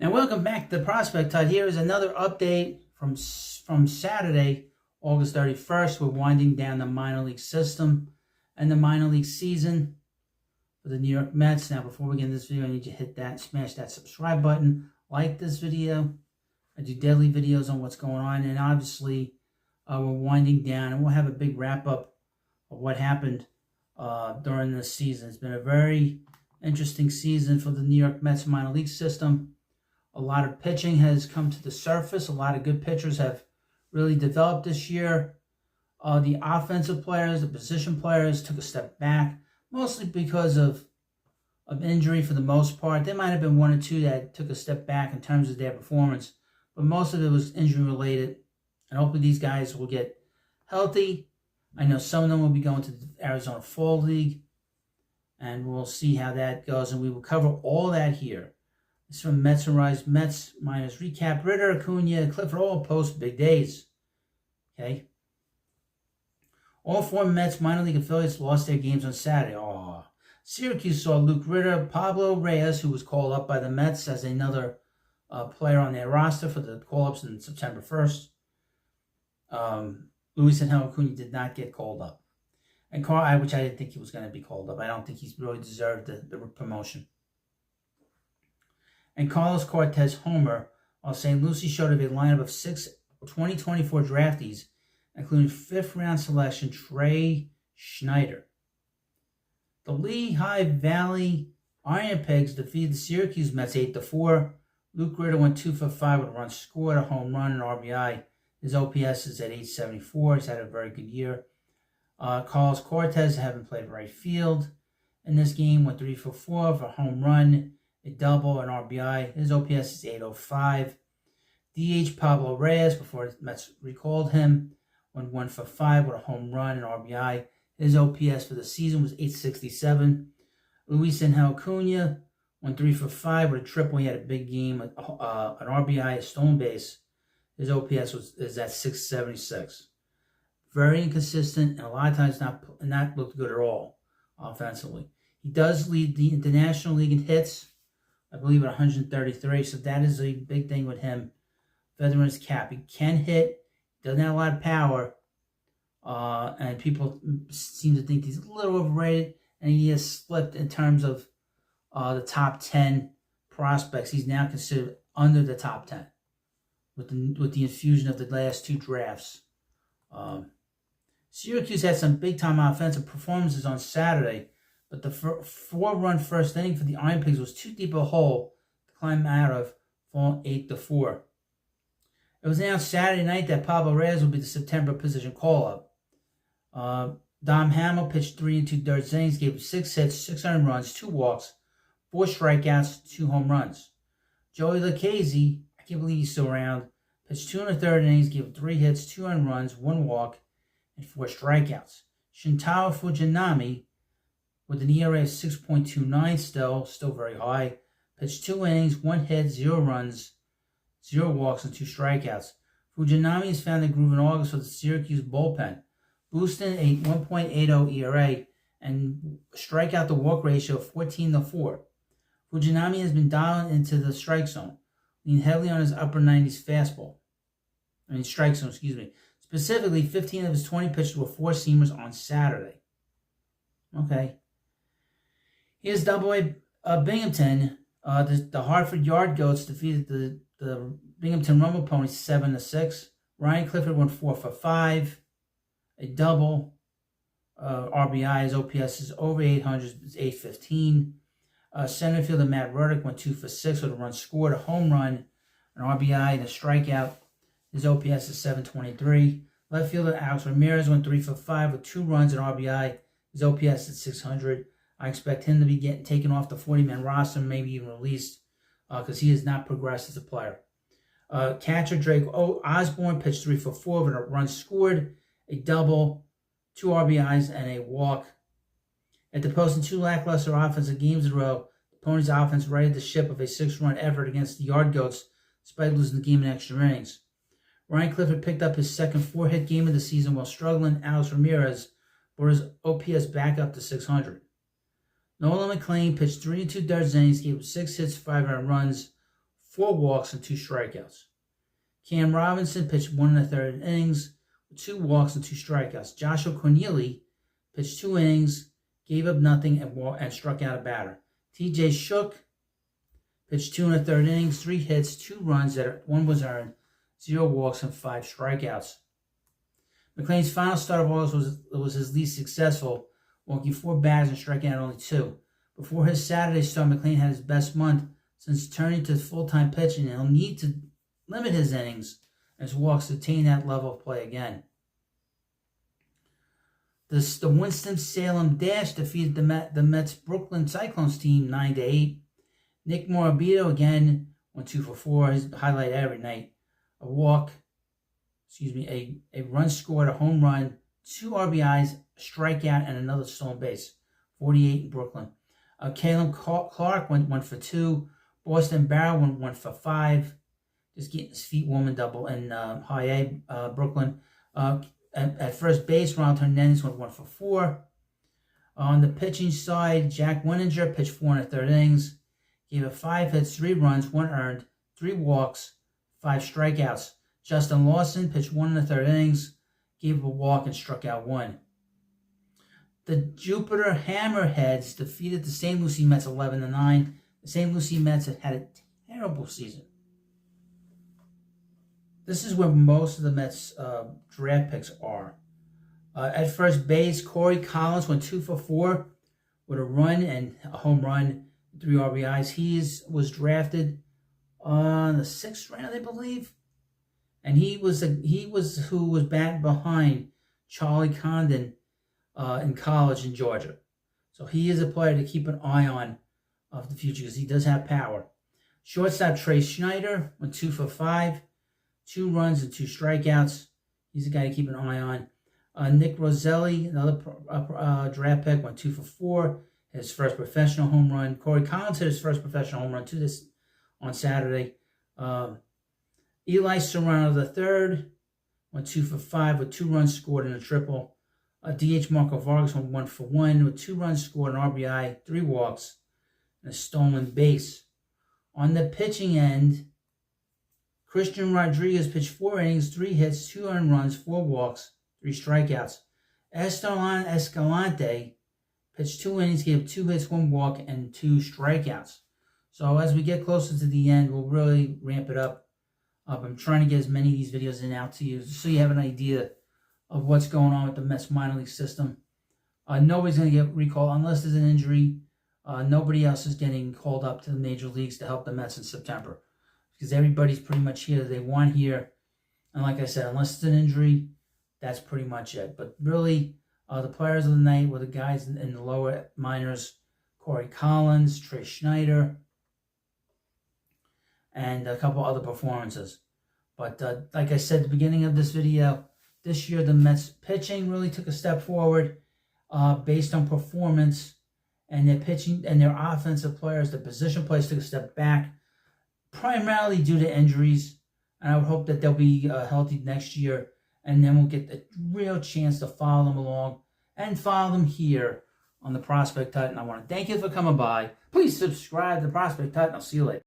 And welcome back to Prospect Hut. Here is another update from Saturday, August 31st. We're winding down the minor league system and the minor league season for the New York Mets. Now, before we get into this video, I need you to hit that, smash that subscribe button, like this video. I do daily videos on what's going on, and obviously we're winding down, and we'll have a big wrap-up of what happened during this season. It's been a very interesting season for the New York Mets minor league system. A lot of pitching has come to the surface. A lot of good pitchers have really developed this year. The offensive players, the position players took a step back, mostly because of injury for the most part. There might have been one or two that took a step back in terms of their performance, but most of it was injury related. And hopefully these guys will get healthy. I know some of them will be going to the Arizona Fall League, and we'll see how that goes. And we will cover all that here. It's from Mets and Rise, Mets minus recap. Ritter, Acuna, Clifford all post big days. Okay. All four Mets minor league affiliates lost their games on Saturday. Syracuse saw Luke Ritter, Pablo Reyes, who was called up by the Mets as another player on their roster for the call-ups on September 1st. Luis Angel Acuna did not get called up. And which I didn't think he was going to be called up. I don't think he's really deserved the promotion. And Carlos Cortez homer, while St. Lucie showed a lineup of 6 2024 draftees, including 5th-round selection Trey Schneider. The Lehigh Valley Iron Pigs defeated the Syracuse Mets 8-4. Luke Ritter went 2 for 5 with a run scored, a home run, and RBI. His OPS is at 874. He's had a very good year. Carlos Cortez haven't played right field in this game. Went 3 for 4 for a home run, a double, and RBI. His OPS is 805. DH Pablo Reyes, before the Mets recalled him, went 1 for 5 with a home run and RBI. His OPS for the season was 867. Luis Angel Acuna went 3 for 5 with a triple. He had a big game, an RBI, a stolen base. His OPS is at 676. Very inconsistent, and a lot of times not looked good at all offensively. He does lead the International League in hits, I believe, at 133, so that is a big thing with him. Feathering his cap. He can hit, doesn't have a lot of power, and people seem to think he's a little overrated, and he has slipped in terms of the top 10 prospects. He's now considered under the top 10 with the infusion of the last 2 drafts. Syracuse had some big-time offensive performances on Saturday, but the 4-run first inning for the Iron Pigs was too deep a hole to climb out of, falling 8-4. It was announced Saturday night that Pablo Reyes will be the September position call-up. Dom Hamill pitched 3 2/3 innings, gave 6 hits, 6 earned runs, 2 walks, 4 strikeouts, 2 home runs. Joey Lucchesi, I can't believe he's still around, pitched 2 1/3 innings, gave 3 hits, 2 earned runs, 1 walk, and 4 strikeouts. Shintaro Fujinami, with an ERA of 6.29, still very high, pitched 2 innings, 1 hit, 0 runs, 0 walks, and 2 strikeouts. Fujinami has found the groove in August with the Syracuse bullpen, boosting a 1.80 ERA and strikeout to walk ratio of 14-4. Fujinami has been dialed into the strike zone, leaning heavily on his upper 90s fastball. Strike zone, Specifically, 15 of his 20 pitches were 4-seamers on Saturday. Okay. Here's Double-A Binghamton. The Hartford Yard Goats defeated the Binghamton Rumble Ponies 7-6. Ryan Clifford went 4 for 5, a double. RBI, his OPS is over 800, it's 815. Center fielder Matt Ruddick went 2 for 6 with a run scored, a home run, an RBI, and a strikeout. His OPS is 723. Left fielder Alex Ramirez went 3 for 5 with 2 runs and RBI. His OPS is 600. I expect him to be taken off the 40-man roster, maybe even released, because he has not progressed as a player. Catcher Drake Osborne pitched 3 for 4 with a run scored, a double, 2 RBIs, and a walk. After posting 2 lackluster offensive games in a row, the Ponies' offense righted the ship of a 6-run effort against the Yard Goats, despite losing the game in extra innings. Ryan Clifford picked up his second 4-hit game of the season while struggling. Alex Ramirez brought his OPS back up to 600. Nolan McLean pitched 3 2/3 innings, gave 6 hits, 5 earned runs, 4 walks, and 2 strikeouts. Cam Robinson pitched 1 1/3 innings with 2 walks and 2 strikeouts. Joshua Corneli pitched 2 innings, gave up nothing, and struck out a batter. TJ Shook pitched 2 1/3 innings, 3 hits, 2 runs, 1 was earned, 0 walks, and 5 strikeouts. McLean's final start of August was his least successful, walking 4 batters and striking out only 2. Before his Saturday start, McLean had his best month since turning to full-time pitching, and he'll need to limit his innings and his walks to attain that level of play again. The Winston-Salem Dash defeated the Mets Brooklyn Cyclones team 9-8. Nick Morabito again went 2 for 4, his highlight every night. A run scored, a home run, 2 RBIs, a strikeout, and another stolen base. 48 in Brooklyn. Caleb Clark went 1 for 2. Boston Barrow went 1 for 5. Just getting his feet warm and double in high A, Brooklyn. At first base, Ronald Hernandez went 1 for 4. On the pitching side, Jack Winninger pitched 4 1/3 innings. Gave up 5 hits, 3 runs, 1 earned, 3 walks, 5 strikeouts. Justin Lawson pitched 1 1/3 innings. Gave up a walk and struck out 1. The Jupiter Hammerheads defeated the St. Lucie Mets 11-9. The St. Lucie Mets had a terrible season. This is where most of the Mets draft picks are. At first base, Corey Collins went 2 for 4 with a run and a home run, 3 RBIs. He was drafted on the 6th round, I believe, and he was who was batting behind Charlie Condon in college in Georgia. So he is a player to keep an eye on of the future because he does have power. Shortstop Trey Schneider went 2 for 5, 2 runs and 2 strikeouts. He's a guy to keep an eye on. Nick Roselli, another draft pick, went 2 for 4, his first professional home run. Corey Collins hit his first professional home run too on Saturday. Eli Serrano III went 2 for 5 with 2 runs scored and a triple. DH Marco Vargas went 1 for 1 with 2 runs scored, an RBI, 3 walks, and a stolen base. On the pitching end, Christian Rodriguez pitched 4 innings, 3 hits, 2 earned runs, 4 walks, 3 strikeouts. Esteban Escalante pitched 2 innings, gave 2 hits, 1 walk, and 2 strikeouts. So as we get closer to the end, we'll really ramp it up. I'm trying to get as many of these videos in out to you so you have an idea of what's going on with the Mets minor league system. Nobody's going to get recalled unless there's an injury. Nobody else is getting called up to the major leagues to help the Mets in September because everybody's pretty much here that they want here. And like I said, unless it's an injury, that's pretty much it. But really, the players of the night were the guys in the lower minors, Corey Collins, Trey Schneider, and a couple other performances. But like I said at the beginning of this video, this year the Mets pitching really took a step forward based on performance, and their pitching and their offensive players, the position players, took a step back, primarily due to injuries. And I would hope that they'll be healthy next year, and then we'll get a real chance to follow them along and follow them here on the Prospect Hut. And I want to thank you for coming by. Please subscribe to the Prospect Hut, and I'll see you later.